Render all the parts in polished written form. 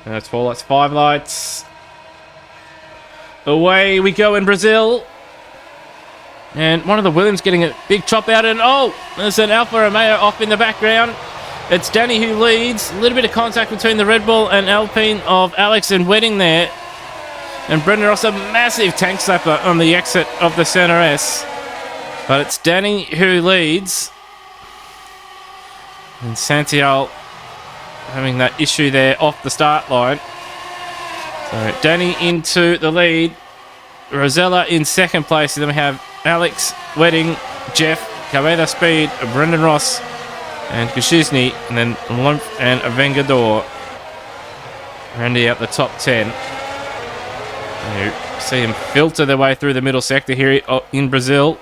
And that's 4 lights, 5 lights. Away we go in Brazil. And one of the Williams getting a big chop out. And oh, there's an Alfa Romeo off in the background. It's Danny who leads. A little bit of contact between the Red Bull and Alpine of Alex and Wedding there. And Brendan Ross, a massive tank slapper on the exit of the Center S. But it's Danny who leads. And Santiago having that issue there off the start line. So Danny into the lead. Rosella in second place. And then we have Alex, Wedding, Jeff, Cabeda Speed, Brendan Ross, and Kushizny. And then Lumpf and Vengador. Randy out the top 10. You see them filter their way through the middle sector here in Brazil.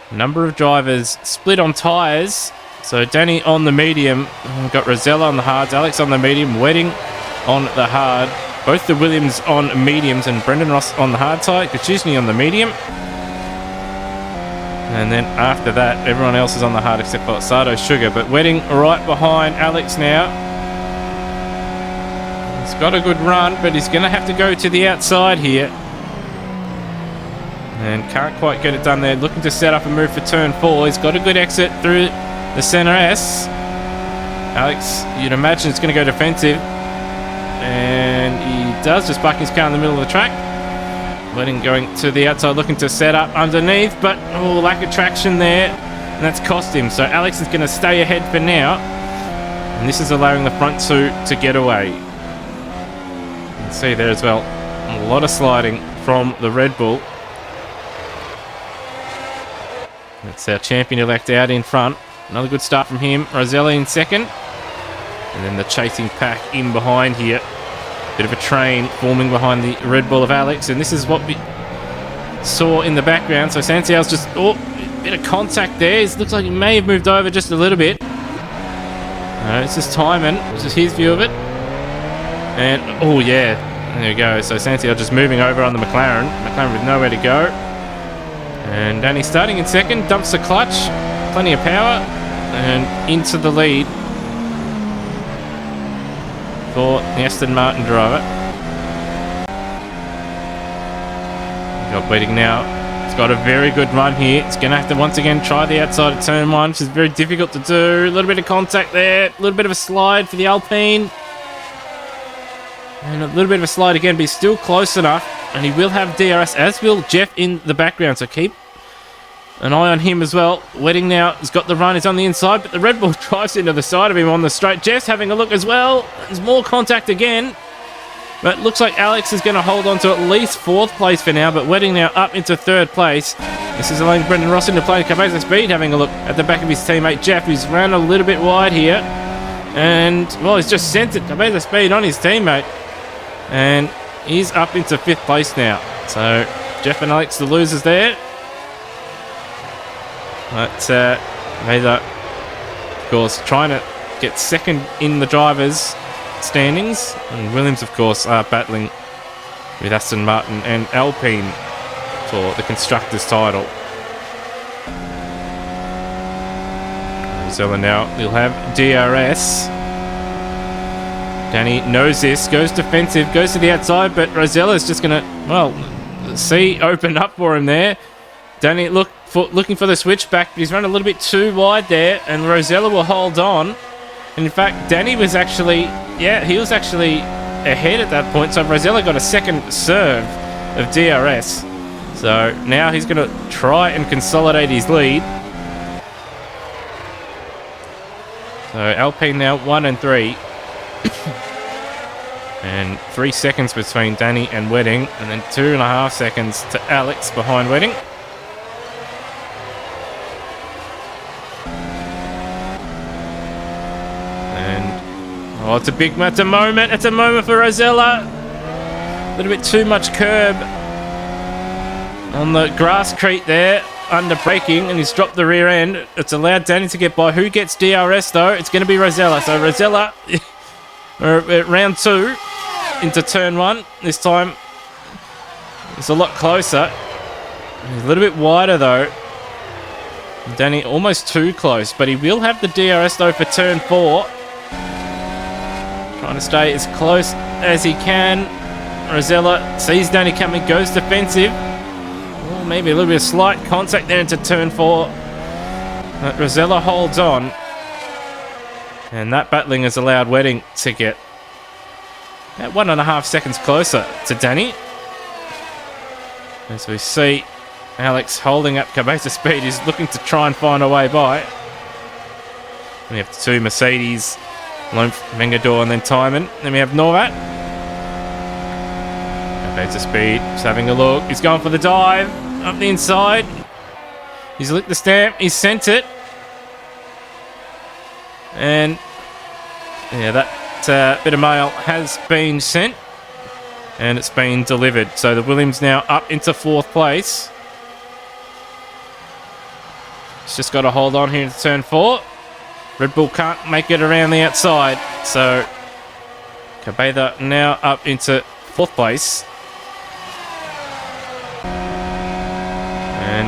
Number of drivers split on tyres. So Danny on the medium. We've got Rosella on the hards, Alex on the medium, Wedding on the hard. Both the Williams on mediums and Brendan Ross on the hard side. Kuchizny on the medium. And then after that, everyone else is on the hard except for Sato Sugar. But Wedding right behind Alex now. He's got a good run, but he's going to have to go to the outside here. And can't quite get it done there. Looking to set up a move for turn 4. He's got a good exit through the Center S. Alex, you'd imagine it's going to go defensive. And he does just park his car in the middle of the track. Wedding going to the outside, looking to set up underneath. But, oh, lack of traction there. And that's cost him. So Alex is going to stay ahead for now. And this is allowing the front two to get away. You can see there as well. A lot of sliding from the Red Bull. That's our champion-elect out in front. Another good start from him. Rosella in second. And then the chasing pack in behind here. Bit of a train forming behind the Red Bull of Alex. And this is what we saw in the background. So Santiago's just... Oh, a bit of contact there. It looks like he may have moved over just a little bit. This is timing. This is his view of it. And, oh, yeah. There we go. So Santiago just moving over on the McLaren. McLaren with nowhere to go. And Danny starting in second, dumps the clutch, plenty of power, and into the lead for the Aston Martin driver. Got Wedding now. It's got a very good run here. It's going to have to once again try the outside of turn 1, which is very difficult to do. A little bit of contact there, a little bit of a slide for the Alpine. And a little bit of a slide again, but he's still close enough. And he will have DRS, as will Jeff in the background. So keep an eye on him as well. Wedding now has got the run. He's on the inside, but the Red Bull drives into the side of him on the straight. Jeff's having a look as well. There's more contact again. But looks like Alex is going to hold on to at least 4th place for now. But Wedding now up into 3rd place. This is allowing Brendan Ross into play. Cabeza Speed having a look at the back of his teammate Jeff, who's ran a little bit wide here. And, well, he's just sent it. Cabeza Speed on his teammate. And he's up into 5th place now. So Jeff and Alex, the losers there. But Meza, of course, trying to get second in the drivers' standings. And Williams, of course, are battling with Aston Martin and Alpine for the constructors' title. Rosella now, he'll have DRS. Danny knows this, goes defensive, goes to the outside, but Rosella's just going to, well, see open up for him there. Danny looking for the switchback, but he's run a little bit too wide there, and Rosella will hold on. And in fact, Danny was actually, he was actually ahead at that point, so Rosella got a second serve of DRS. So now he's going to try and consolidate his lead. So Alpine now 1 and 3. And 3 seconds between Danny and Wedding, and then 2.5 seconds to Alex behind Wedding. And oh, it's a moment. It's a moment for Rosella. A little bit too much curb on the grasscrete there, under braking, and he's dropped the rear end. It's allowed Danny to get by. Who gets DRS though? It's going to be Rosella. So Rosella. Round 2 into turn 1. This time it's a lot closer. He's a little bit wider though. Danny almost too close, but he will have the DRS though for turn 4. Trying to stay as close as he can. Rosella sees Danny coming, goes defensive. Oh, maybe a little bit of slight contact there into turn 4. But Rosella holds on. And that battling has allowed Wedding to get about 1.5 seconds closer to Danny. As we see Alex holding up Cabeza speed. He's looking to try and find a way by. We have the two Mercedes, Lumpf, Vengador, and then Timon. Then we have Norvat. Cabeza speed, just having a look. He's going for the dive up the inside. He's licked the stamp. He's sent it. And yeah, that bit of mail has been sent. And it's been delivered. So the Williams now up into 4th place. He's just got to hold on here into turn 4. Red Bull can't make it around the outside. So Cabeza now up into 4th place. And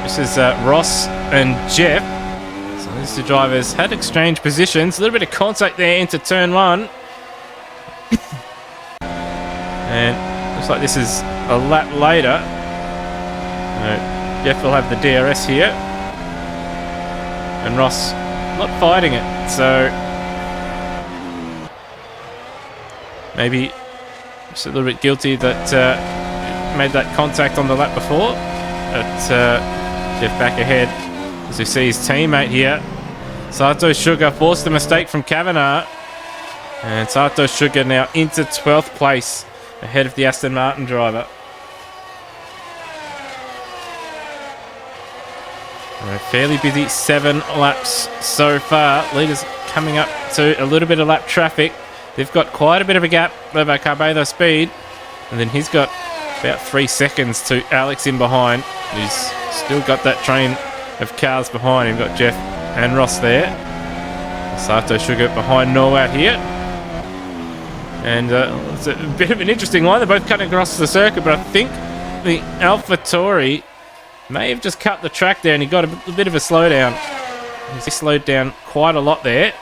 this is Ross and Jeff. So these two drivers had exchanged positions. A little bit of contact there into turn 1. And looks like this is a lap later. Jeff will have the DRS here. And Ross not fighting it. So maybe just a little bit guilty that made that contact on the lap before. But Jeff back ahead as we see his teammate here. Sato Sugar forced a mistake from Kavanagh. And Sato Sugar now into 12th place, ahead of the Aston Martin driver. A fairly busy 7 laps so far. Leaders coming up to a little bit of lap traffic. They've got quite a bit of a gap over Cabeza speed. And then he's got about 3 seconds to Alex in behind. He's still got that train of cars behind him. Got Jeff and Ross there. Sato Sugar behind Norwat here. And it's a bit of an interesting line. They're both cutting across the circuit, but I think the AlphaTauri may have just cut the track there and he got a bit of a slowdown. He slowed down quite a lot there.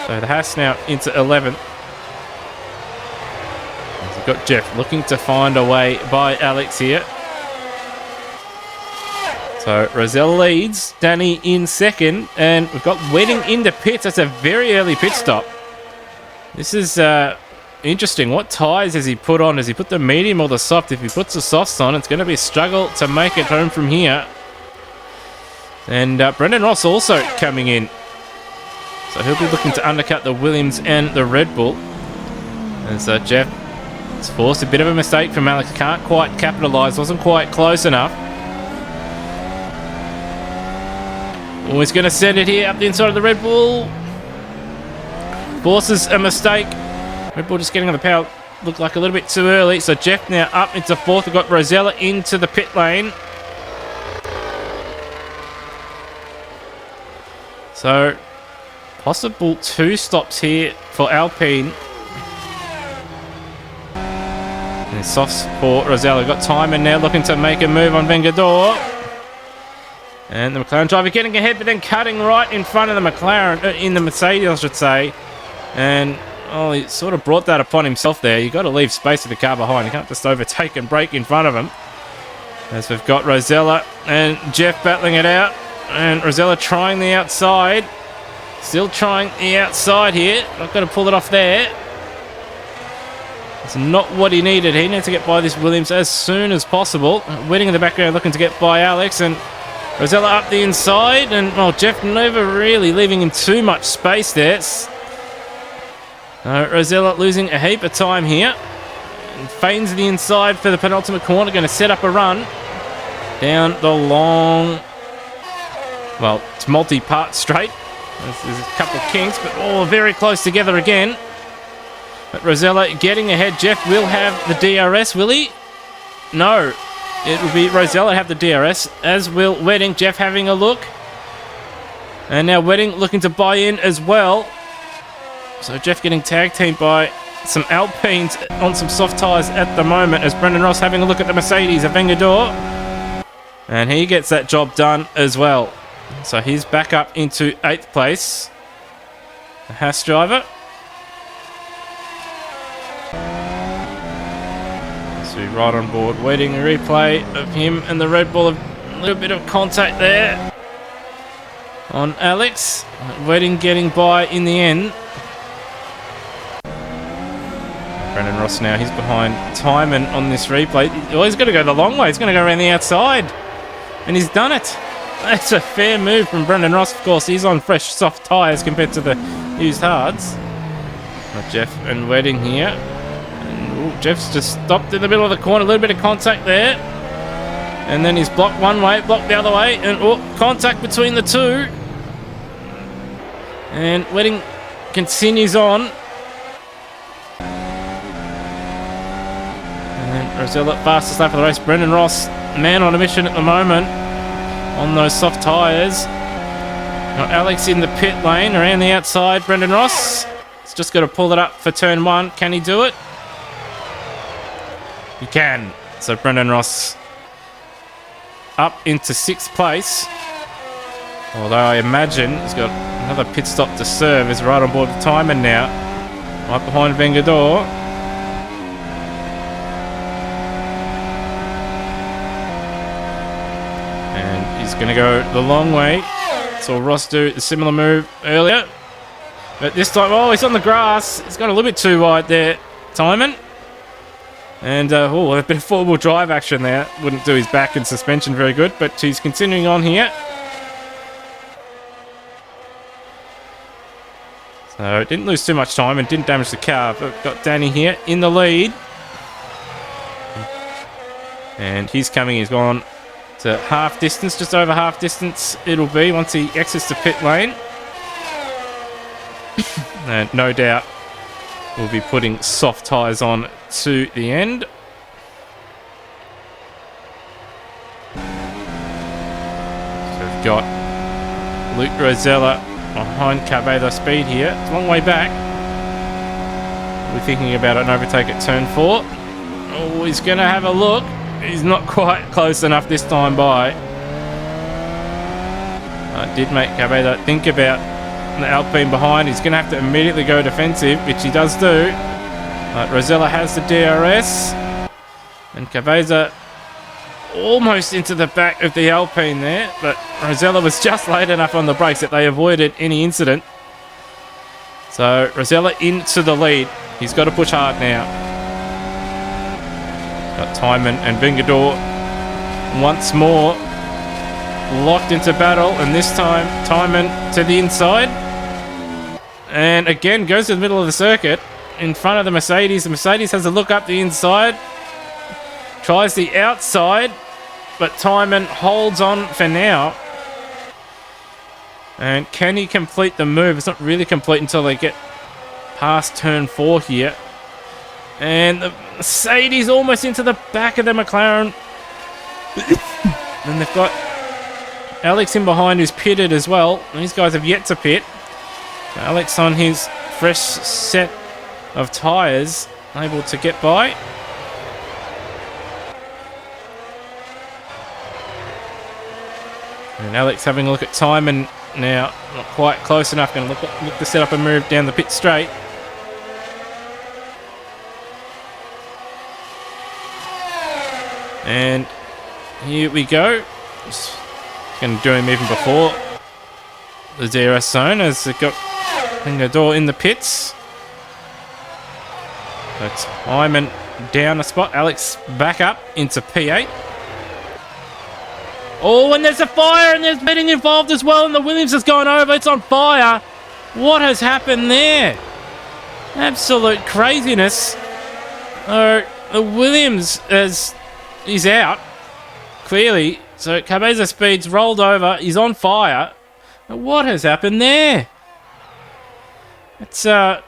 So the Haas now into 11th. We've got Jeff looking to find a way by Alex here. So Rosell leads, Danny in 2nd, and we've got Wedding into pits. That's a very early pit stop. This is interesting. What tyres has he put on? Has he put the medium or the soft? If he puts the softs on, it's going to be a struggle to make it home from here. And Brendan Ross also coming in. So he'll be looking to undercut the Williams and the Red Bull. And so Jeff has forced a bit of a mistake from Alex. Can't quite capitalise. Wasn't quite close enough. Oh, he's going to send it here up the inside of the Red Bull. Forces a mistake. Red Bull just getting on the power. Looked like a little bit too early. So Jeff now up into 4th. We've got Rosella into the pit lane. So possible 2 stops here for Alpine. And softs for Rosella. Got Timon now looking to make a move on Vengador. And the McLaren driver getting ahead, but then cutting right in front of the McLaren, in the Mercedes, I should say. And, oh, he sort of brought that upon himself there. You've got to leave space for the car behind. You can't just overtake and brake in front of him. As we've got Rosella and Jeff battling it out. And Rosella trying the outside. Still trying the outside here. Not going to pull it off there. It's not what he needed. He needs to get by this Williams as soon as possible. Wedding in the background looking to get by Alex. And Rosella up the inside, and well, Jeff never really leaving him too much space there. Rosella losing a heap of time here. And feigns the inside for the penultimate corner, going to set up a run down the long, well, it's multi-part straight. There's a couple of kinks, but all very close together again. But Rosella getting ahead. Jeff will have the DRS, will he? No. It will be Rosella have the DRS, as will Wedding. Jeff having a look. And now Wedding looking to buy in as well. So Jeff getting tag teamed by some Alpines on some soft tyres at the moment, as Brendan Ross having a look at the Mercedes of Vengador. And he gets that job done as well. So he's back up into 8th place. The Haas driver. So right on board, waiting a replay of him and the Red Bull. A little bit of contact there on Alex. Waiting getting by in the end. Brendan Ross now, he's behind Timon on this replay. Oh, he's got to go the long way. He's going to go around the outside. And he's done it. That's a fair move from Brendan Ross. Of course, he's on fresh, soft tyres compared to the used hards. Jeff and Wedding here. And Jeff's just stopped in the middle of the corner. A little bit of contact there. And then he's blocked one way, blocked the other way. And contact between the two. And Wedding continues on. And Rosella, fastest lap of the race. Brendan Ross, man on a mission at the moment on those soft tyres. Now Alex in the pit lane around the outside. Brendan Ross has just got to pull it up for turn 1. Can he do it? He can. So Brendan Ross up into 6th place. Although I imagine he's got another pit stop to serve. He's right on board with Timon now. Right behind Vengador. And he's going to go the long way. Saw Ross do a similar move earlier. But this time, oh, he's on the grass. He's gone a little bit too wide there, Timon. And, a bit of four-wheel drive action there. Wouldn't do his back and suspension very good, but he's continuing on here. So, didn't lose too much time and didn't damage the car, but got Danny here in the lead. And he's coming, he's gone to half distance, just over half distance it'll be once he exits the pit lane. And no doubt we'll be putting soft tyres on to the end. So we've got Luke Rosella behind Cabello Speed here. It's a long way back. We're thinking about an overtake at turn 4. Oh, he's going to have a look. He's not quite close enough this time by. I did make Cabello think about the Alpine behind. He's going to have to immediately go defensive, which he does do. Rosella has the DRS. And Cabeza almost into the back of the Alpine there. But Rosella was just late enough on the brakes that they avoided any incident. So Rosella into the lead. He's got to push hard now. Got Timon and Vengador once more locked into battle. And this time Timon to the inside. And again goes to the middle of the circuit. In front of the Mercedes. The Mercedes has a look up the inside. Tries the outside. But Timon holds on for now. And can he complete the move? It's not really complete until they get past turn 4 here. And the Mercedes almost into the back of the McLaren. And they've got Alex in behind who's pitted as well. These guys have yet to pit. So Alex on his fresh set of tyres, able to get by. And Alex having a look at Timon now, not quite close enough. Going to look to set up a move down the pit straight. And here we go. Just going to do him even before the DRS zone as they've got Vengador in the pits. So Timon down a spot. Alex back up into P8. Oh, and there's a fire and there's betting involved as well. And the Williams has gone over. It's on fire. What has happened there? Absolute craziness. The Williams is out. Clearly. So Cabeza Speed's rolled over. He's on fire. What has happened there? It's one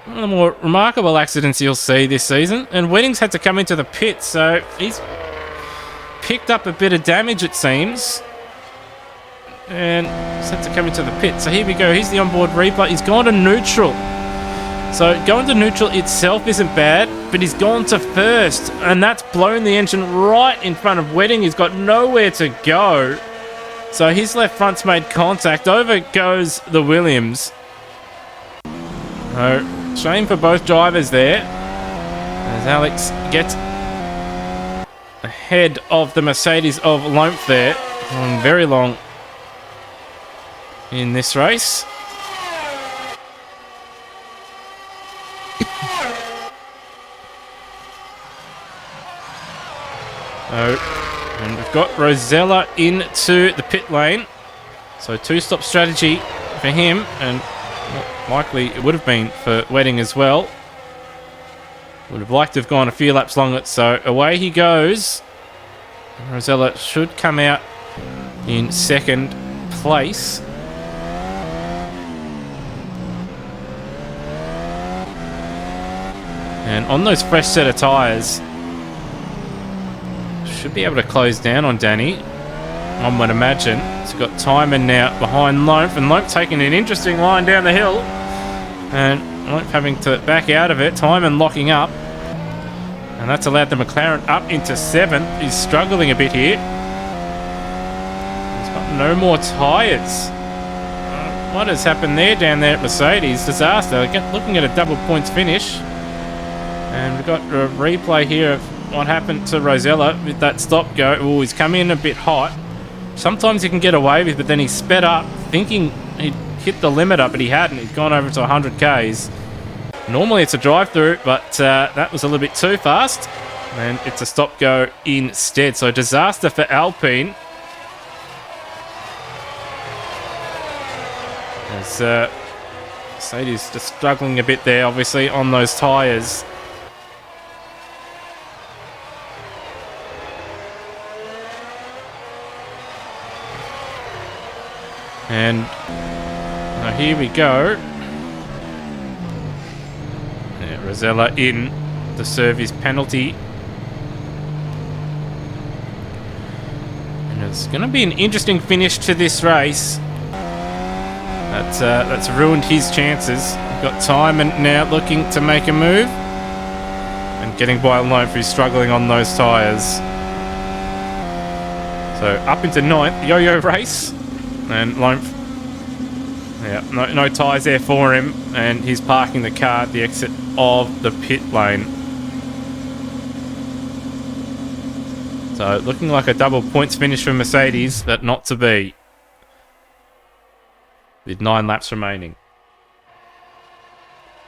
of the more remarkable accidents you'll see this season. And Wedding's had to come into the pit, so he's picked up a bit of damage, it seems. And he's had to come into the pit. So here we go. Here's the onboard replay. He's gone to neutral. So going to neutral itself isn't bad, but he's gone to first, and that's blown the engine right in front of Wedding. He's got nowhere to go. So his left front's made contact. Over goes the Williams. Oh, shame for both drivers there, as Alex gets ahead of the Mercedes of Lomph there. Very long in this race. Oh, and we've got Rosella into the pit lane. So two-stop strategy for him, and likely it would have been for Wedding as well. Would have liked to have gone a few laps longer, so away he goes. Rosella should come out in second place. And on those fresh set of tyres, should be able to close down on Danny, one would imagine. He's got Timon now behind Lomph, and Lomph taking an interesting line down the hill, and Lomph having to back out of it. Timon locking up, and that's allowed the McLaren up into 7th. He's struggling a bit here. He's got no more tyres. What has happened there down there at Mercedes? Disaster. Looking at a double points finish, and we've got a replay here of what happened to Rosella with that stop go. Oh, he's come in a bit hot. Sometimes he can get away with, but then he sped up thinking he'd hit the limiter, but he hadn't. He'd gone over to 100 Ks. Normally it's a drive-through, but that was a little bit too fast, and it's a stop go instead. So disaster for Alpine. As Mercedes just struggling a bit there, obviously, on those tyres. And now here we go. Yeah, Rosella in to serve his penalty. And it's going to be an interesting finish to this race. That's ruined his chances. We've got Timon now looking to make a move, and getting by Lomph, who's struggling on those tyres. So up into 9th, yo-yo race. And Lomph, yeah, no tyres there for him, and he's parking the car at the exit of the pit lane. So looking like a double points finish for Mercedes, but not to be, with 9 laps remaining.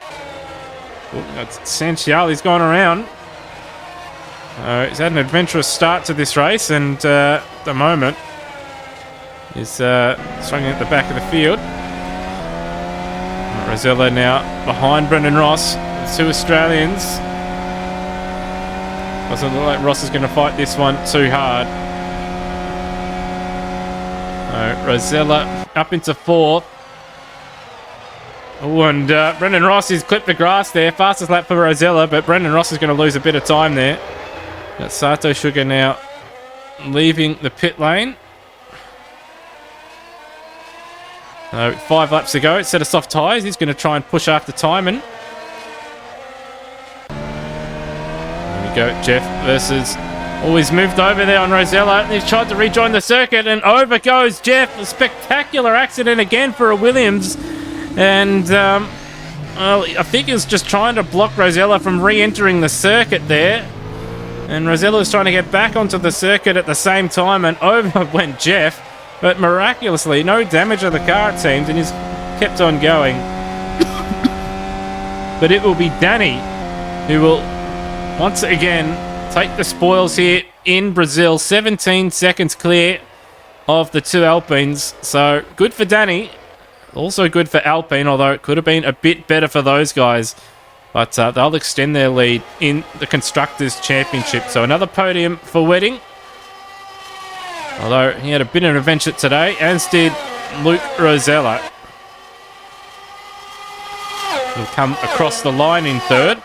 Oh, that's Sanchiali's gone around. He's had an adventurous start to this race, and at the moment is struggling at the back of the field. Rosella now behind Brendan Ross. 2 Australians. Doesn't look like Ross is going to fight this one too hard. Rosella up into 4th. Oh, and Brendan Ross has clipped the grass there. Fastest lap for Rosella, but Brendan Ross is going to lose a bit of time there. Got Sato Sugar now leaving the pit lane. 5 laps to go. Set of soft tyres. He's going to try and push after Timon. There we go. Jeff versus... Oh, he's moved over there on Rosella. He's tried to rejoin the circuit, and over goes Jeff. A spectacular accident again for a Williams. And well, I think he was just trying to block Rosella from re-entering the circuit there. And Rosella was trying to get back onto the circuit at the same time, and over went Jeff. But miraculously, no damage to the car, it seems, and he's kept on going. But it will be Danny who will once again take the spoils here in Brazil. 17 seconds clear of the 2 Alpines. So good for Danny. Also good for Alpine, although it could have been a bit better for those guys. But they'll extend their lead in the Constructors' Championship. So another podium for Wedding. Although he had a bit of an adventure today, as did Luke Rosella. He'll come across the line in 3rd.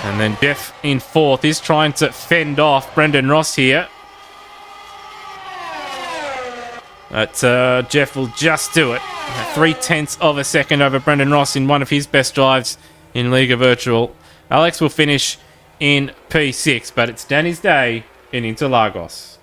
And then Jeff in 4th. He's trying to fend off Brendan Ross here. But Jeff will just do it. 0.3 of a second over Brendan Ross in one of his best drives in Liga Virtual. Alex will finish in P6, but it's Danny's day in Interlagos.